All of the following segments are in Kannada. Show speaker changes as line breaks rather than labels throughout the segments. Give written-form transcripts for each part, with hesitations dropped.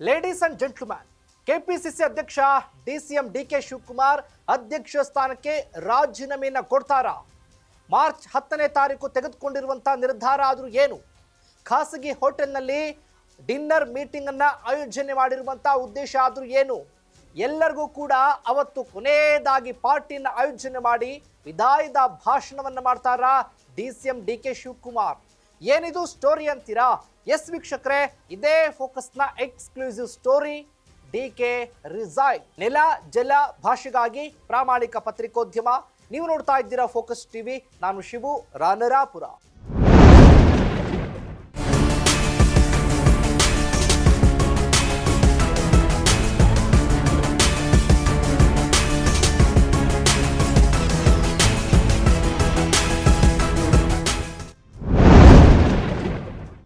ಲೇಡೀಸ್ ಅಂಡ್ ಜೆಂಟ್ಲ್ಮ್ಯಾನ್, ಕೆಪಿಸಿಸಿ ಅಧ್ಯಕ್ಷ ಡಿಸಿಎಂ ಡಿಕೆ ಶಿವಕುಮಾರ್ ಅಧ್ಯಕ್ಷ ಸ್ಥಾನಕ್ಕೆ ರಾಜೀನಾಮೆಯನ್ನ ಕೊಡ್ತಾರಾ? ಮಾರ್ಚ್ 10ನೇ ತಾರೀಕು ತೆಗೆದುಕೊಂಡಿರುವಂತಹ ನಿರ್ಧಾರ ಆದರೂ ಏನು? ಖಾಸಗಿ ಹೋಟೆಲ್ನಲ್ಲಿ ಡಿನ್ನರ್ ಮೀಟಿಂಗ್ ಅನ್ನ ಆಯೋಜನೆ ಮಾಡಿರುವಂತಹ ಉದ್ದೇಶ ಆದರೂ ಏನು? ಎಲ್ಲರಿಗೂ ಕೂಡ ಅವತ್ತು ಕೊನೆಯದಾಗಿ ಪಾರ್ಟಿಯನ್ನು ಆಯೋಜನೆ ಮಾಡಿ ವಿದಾಯದ ಭಾಷಣವನ್ನು ಮಾಡ್ತಾರಾ ಡಿಸಿಎಂ ಡಿಕೆ ಶಿವಕುಮಾರ್? ಏನಿದು ಸ್ಟೋರಿ ಅಂತೀರಾ? ಎಸ್ ವೀಕ್ಷಕರೇ, ಇದೇ ಫೋಕಸ್ನ ಎಕ್ಸ್ಕ್ಲೂಸಿವ್ ಸ್ಟೋರಿ. DK resign. ನೆಲ ಜಲ ಭಾಷೆಗಾಗಿ ಪ್ರಾಮಾಣಿಕ ಪತ್ರಿಕೋದ್ಯಮ. ನೀವು ನೋಡ್ತಾ ಇದ್ದೀರಾ ಫೋಕಸ್ ಟಿವಿ. ನಾನು ಶಿವು ರಾನರಾಪುರ.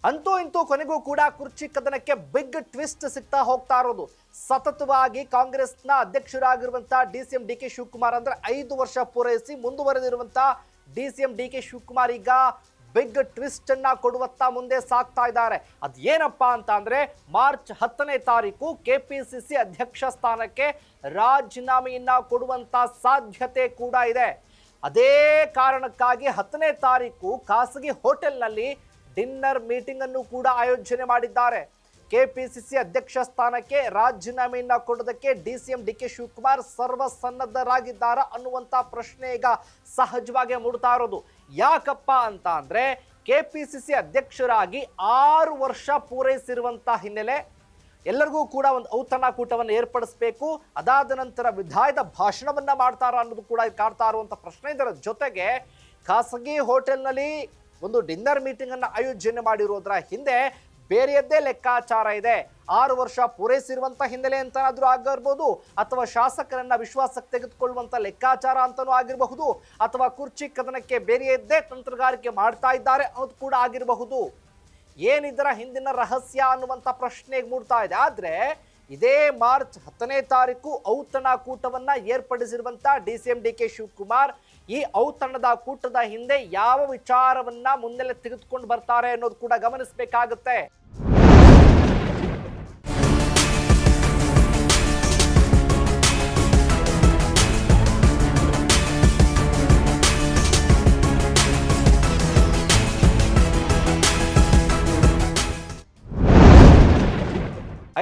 ಅಂತೂ ಇಂತೂ ಕೊನೆಗೂ ಕೂಡ ಕುರ್ಚಿ ಕದನಕ್ಕೆ ಬಿಗ್ ಟ್ವಿಸ್ಟ್ ಸಿಗ್ತಾ ಹೋಗ್ತಾ ಇರೋದು. ಸತತವಾಗಿ ಕಾಂಗ್ರೆಸ್ನ ಅಧ್ಯಕ್ಷರಾಗಿರುವಂತಹ ಡಿಸಿಎಂ ಡಿಕೆ ಶಿವಕುಮಾರ್ ಅಂದ್ರೆ 5 ವರ್ಷ ಪೂರೈಸಿ ಮುಂದುವರೆದಿರುವಂತಹ ಡಿಸಿಎಂ ಡಿಕೆ ಶಿವಕುಮಾರ್ ಈಗ ಬಿಗ್ ಟ್ವಿಸ್ಟ್ ಅನ್ನ ಕೊಡುವತ್ತ ಮುಂದೆ ಸಾಗ್ತಾ ಇದ್ದಾರೆ. ಅದೇನಪ್ಪಾ ಅಂತ ಅಂದ್ರೆ ಮಾರ್ಚ್ 10ನೇ ತಾರೀಕು ಕೆಪಿಸಿಸಿ ಅಧ್ಯಕ್ಷ ಸ್ಥಾನಕ್ಕೆ ರಾಜೀನಾಮೆಯನ್ನ ಕೊಡುವಂತ ಸಾಧ್ಯತೆ ಕೂಡ ಇದೆ. ಅದೇ ಕಾರಣಕ್ಕಾಗಿ 10ನೇ ತಾರೀಕು ಖಾಸಗಿ ಹೋಟೆಲ್ನಲ್ಲಿ ಡಿನ್ನರ್ ಮೀಟಿಂಗ್ ಅನ್ನು ಕೂಡ ಆಯೋಜನೆ ಮಾಡಿದ್ದಾರೆ. ಕೆಪಿಸಿಸಿ ಅಧ್ಯಕ್ಷ ಸ್ಥಾನಕ್ಕೆ ರಾಜೀನಾಮೆಯನ್ನ ಕೊಡೋದಕ್ಕೆ ಡಿಸಿಎಂ ಡಿಕೆ ಶಿವಕುಮಾರ್ ಸರ್ವಸನ್ನದ್ಧರಾಗಿದ್ದಾರಾ ಅನ್ನುವಂತ ಪ್ರಶ್ನೆ ಈಗ ಸಹಜವಾಗಿ ಮೂಡ್ತಾ ಇರೋದು. ಯಾಕಪ್ಪ ಅಂತ ಅಂದ್ರೆ ಕೆಪಿಸಿಸಿ ಅಧ್ಯಕ್ಷರಾಗಿ 6 ವರ್ಷ ಪೂರೈಸಿರುವಂತಹ ಹಿನ್ನೆಲೆ ಎಲ್ಲರಿಗೂ ಕೂಡ ಒಂದು ಔತಣಕೂಟವನ್ನು ಏರ್ಪಡಿಸಬೇಕು. ಅದಾದ ನಂತರ ವಿದಾಯದ ಭಾಷಣವನ್ನ ಮಾಡ್ತಾರಾ ಅನ್ನೋದು ಕೂಡ ಕಾಡ್ತಾ ಇರುವಂತ ಪ್ರಶ್ನೆ. ಇದರ ಜೊತೆಗೆ ಖಾಸಗಿ ಹೋಟೆಲ್ನಲ್ಲಿ ಒಂದು ಡಿನ್ನರ್ ಮೀಟಿಂಗ್ ಅನ್ನು ಆಯೋಜನೆ ಮಾಡಿರೋದ್ರ ಹಿಂದೆ ಬೇರೆಯದ್ದೇ ಲೆಕ್ಕಾಚಾರ ಇದೆ. 6 ವರ್ಷ ಪೂರೈಸಿರುವಂತ ಹಿನ್ನೆಲೆ ಅಂತನಾದ್ರೂ ಆಗಿರ್ಬೋದು, ಅಥವಾ ಶಾಸಕರನ್ನ ವಿಶ್ವಾಸಕ್ಕೆ ತೆಗೆದುಕೊಳ್ಳುವಂತ ಲೆಕ್ಕಾಚಾರ ಅಂತನೂ ಆಗಿರಬಹುದು, ಅಥವಾ ಕುರ್ಚಿ ಕದನಕ್ಕೆ ಬೇರೆಯದ್ದೇ ತಂತ್ರಗಾರಿಕೆ ಮಾಡ್ತಾ ಇದ್ದಾರೆ ಅನ್ನೋದು ಕೂಡ ಆಗಿರಬಹುದು. ಏನಿದರ ಹಿಂದಿನ ರಹಸ್ಯ ಅನ್ನುವಂಥ ಪ್ರಶ್ನೆ ಮೂಡ್ತಾ ಇದೆ. ಆದ್ರೆ ಇದೇ ಮಾರ್ಚ್ 10ನೇ ತಾರೀಕು ಔತಣಕೂಟವನ್ನ ಏರ್ಪಡಿಸಿರುವಂತ ಡಿಸಿಎಂ ಡಿಕೆ ಶಿವಕುಮಾರ್ ಈ ಔತಣದ ಕೂಟದ ಹಿಂದೆ ಯಾವ ವಿಚಾರವನ್ನ ಮುನ್ನೆಲೆ ತೆಗೆದುಕೊಂಡು ಬರ್ತಾರೆ ಅನ್ನೋದು ಕೂಡ ಗಮನಿಸಬೇಕಾಗುತ್ತೆ.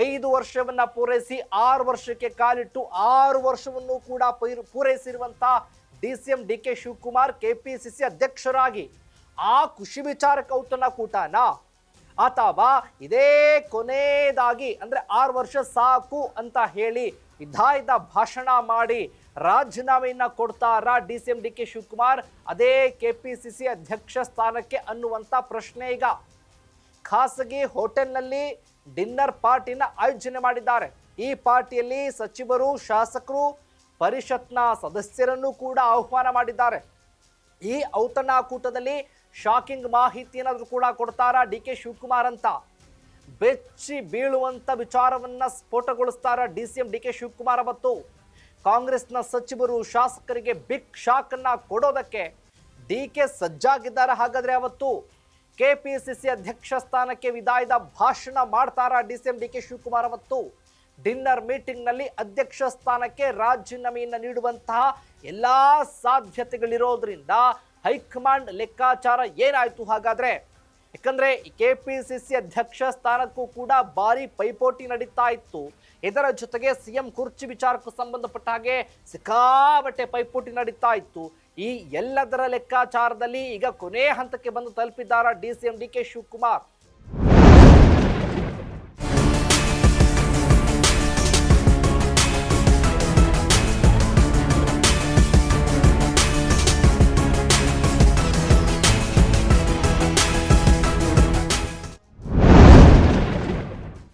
ಐದು ವರ್ಷವನ್ನ ಪೂರೈಸಿ 6 ವರ್ಷಕ್ಕೆ ಕಾಲಿಟ್ಟು 6 ವರ್ಷವನ್ನು ಕೂಡ ಪೂರೈಸಿರುವಂತಹ ಡಿಸಿಎಂ ಡಿಕೆ ಶಿವಕುಮಾರ್ ಕೆಪಿಸಿಸಿ ಅಧ್ಯಕ್ಷರಾಗಿ ಆ ಖುಷಿ ವಿಚಾರಕ್ಕೆ ಔತಣಕೂಟನ, ಅಥವಾ ಇದೇ ಕೊನೆಯದಾಗಿ ಅಂದ್ರೆ 6 ವರ್ಷ ಸಾಕು ಅಂತ ಹೇಳಿ ವಿದಾಯದ ಭಾಷಣ ಮಾಡಿ ರಾಜೀನಾಮೆಯನ್ನ ಕೊಡ್ತಾರಾ ಡಿಸಿಎಂ ಡಿಕೆ ಶಿವಕುಮಾರ್ ಅದೇ ಕೆಪಿಸಿಸಿ ಅಧ್ಯಕ್ಷ ಸ್ಥಾನಕ್ಕೆ ಅನ್ನುವಂತ ಪ್ರಶ್ನೆ ಈಗ. ಖಾಸಗಿ ಹೋಟೆಲ್ನಲ್ಲಿ ಡಿನ್ನರ್ ಪಾರ್ಟಿನ ಆಯೋಜನೆ ಮಾಡಿದ್ದಾರೆ. ಈ ಪಾರ್ಟಿಯಲ್ಲಿ ಸಚಿವರು, ಶಾಸಕರು, ಪರಿಷತ್ನ ಸದಸ್ಯರನ್ನು ಕೂಡ ಆಹ್ವಾನ ಮಾಡಿದ್ದಾರೆ. ಈ ಔತಣಕೂಟದಲ್ಲಿ ಶಾಕಿಂಗ್ ಮಾಹಿತಿ ಏನಾದರೂ ಕೂಡ ಕೊಡ್ತಾರಾ ಡಿಕೆ ಶಿವಕುಮಾರ್ ಅಂತ? ಬೆಚ್ಚಿ ಬೀಳುವಂತ ವಿಚಾರವನ್ನ ಸ್ಫೋಟಗೊಳಿಸ್ತಾರ ಡಿಸಿಎಂ ಡಿಕೆ ಶಿವಕುಮಾರ್. ಅವತ್ತು ಕಾಂಗ್ರೆಸ್ನ ಸಚಿವರು, ಶಾಸಕರಿಗೆ ಬಿಗ್ ಶಾಕ್ ಅನ್ನ ಕೊಡೋದಕ್ಕೆ ಡಿಕೆ ಸಜ್ಜಾಗಿದ್ದಾರೆ. ಹಾಗಾದ್ರೆ ಅವತ್ತು ಕೆಪಿಸಿಸಿ ಅಧ್ಯಕ್ಷ ಸ್ಥಾನಕ್ಕೆ ವಿದಾಯದ ಭಾಷಣ ಮಾಡ್ತಾರಾ ಡಿಸಿಎಂ ಡಿಕೆ ಶಿವಕುಮಾರ್? ಅವತ್ತು ಡಿನ್ನರ್ ಮೀಟಿಂಗ್ ನಲ್ಲಿ ಅಧ್ಯಕ್ಷ ಸ್ಥಾನಕ್ಕೆ ರಾಜೀನಾಮೆಯನ್ನ ನೀಡುವಂತಹ ಎಲ್ಲಾ ಸಾಧ್ಯತೆಗಳಿರೋದ್ರಿಂದ ಹೈಕಮಾಂಡ್ ಲೆಕ್ಕಾಚಾರ ಏನಾಯ್ತು ಹಾಗಾದ್ರೆ? ಯಾಕಂದ್ರೆ ಕೆಪಿಸಿಸಿ ಅಧ್ಯಕ್ಷ ಸ್ಥಾನಕ್ಕೂ ಕೂಡ ಭಾರಿ ಪೈಪೋಟಿ ನಡೀತಾ ಇತ್ತು. ಇದರ ಜೊತೆಗೆ ಸಿಎಂ ಕುರ್ಚಿ ವಿಚಾರಕ್ಕೂ ಸಂಬಂಧಪಟ್ಟ ಹಾಗೆ ಸಿಕ್ಕಾಬಟ್ಟೆ ಪೈಪೋಟಿ ನಡೀತಾ ಇತ್ತು. ಈ ಎಲ್ಲದರ ಲೆಕ್ಕಾಚಾರದಲ್ಲಿ ಈಗ ಕೊನೆ ಹಂತಕ್ಕೆ ಬಂದು ತಲುಪಿದ್ದಾರ ಡಿಸಿಎಂ ಡಿಕೆ ಶಿವಕುಮಾರ್.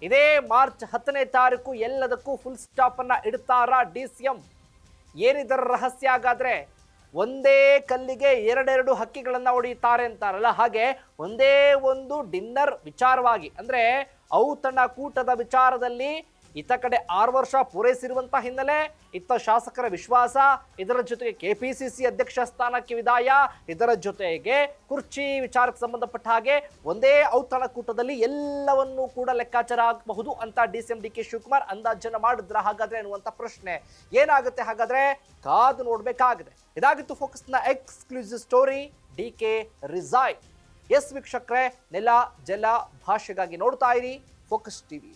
ಇದೇ ಮಾರ್ಚ್ 10ನೇ ತಾರೀಕು ಎಲ್ಲದಕ್ಕೂ ಫುಲ್ ಸ್ಟಾಪ್ ಅನ್ನ ಇಡ್ತಾರಾ ಡಿಸಿಎಂ? ಏನಿದರ ರಹಸ್ಯ ಹಾಗಾದ್ರೆ? ಒಂದೇ ಕಲ್ಲಿಗೆ ಎರಡೆರಡು ಹಕ್ಕಿಗಳನ್ನ ಹೊಡೆಯುತ್ತಾರೆ ಅಂತಾರಲ್ಲ ಹಾಗೆ ಒಂದೇ ಒಂದು ಡಿನ್ನರ್ ವಿಚಾರವಾಗಿ ಅಂದ್ರೆ ಔತಣಕೂಟದ ವಿಚಾರದಲ್ಲಿ ಇತ್ತ ಕಡೆ 6 ವರ್ಷ ಪೂರೈಸಿರುವಂತಹ ಹಿನ್ನೆಲೆ, ಇತ್ತ ಶಾಸಕರ ವಿಶ್ವಾಸ, ಇದರ ಜೊತೆಗೆ ಕೆಪಿಸಿಸಿ ಅಧ್ಯಕ್ಷ ಸ್ಥಾನಕ್ಕೆ ವಿದಾಯ, ಇದರ ಜೊತೆಗೆ ಕುರ್ಚಿ ವಿಚಾರಕ್ಕೆ ಸಂಬಂಧಪಟ್ಟ ಹಾಗೆ ಒಂದೇ ಔತಣಕೂಟದಲ್ಲಿ ಎಲ್ಲವನ್ನೂ ಕೂಡ ಲೆಕ್ಕಾಚಾರ ಆಗಬಹುದು ಅಂತ ಡಿಸಿಎಂ ಡಿಕೆ ಶಿವಕುಮಾರ್ ಅಂದಾಜನ್ನ ಮಾಡಿದ್ರ ಹಾಗಾದ್ರೆ ಅನ್ನುವಂತ ಪ್ರಶ್ನೆ. ಏನಾಗುತ್ತೆ ಹಾಗಾದ್ರೆ ಕಾದು ನೋಡ್ಬೇಕಾಗಿದೆ. ಇದಾಗಿತ್ತು ಫೋಕಸ್ನ exclusive story, DK resign. Yes ವೀಕ್ಷಕರೇ, ನೆಲ ಜಲ ಭಾಷೆಗಾಗಿ ನೋಡ್ತಾ ಇರಿ ಫೋಕಸ್ ಟಿವಿ.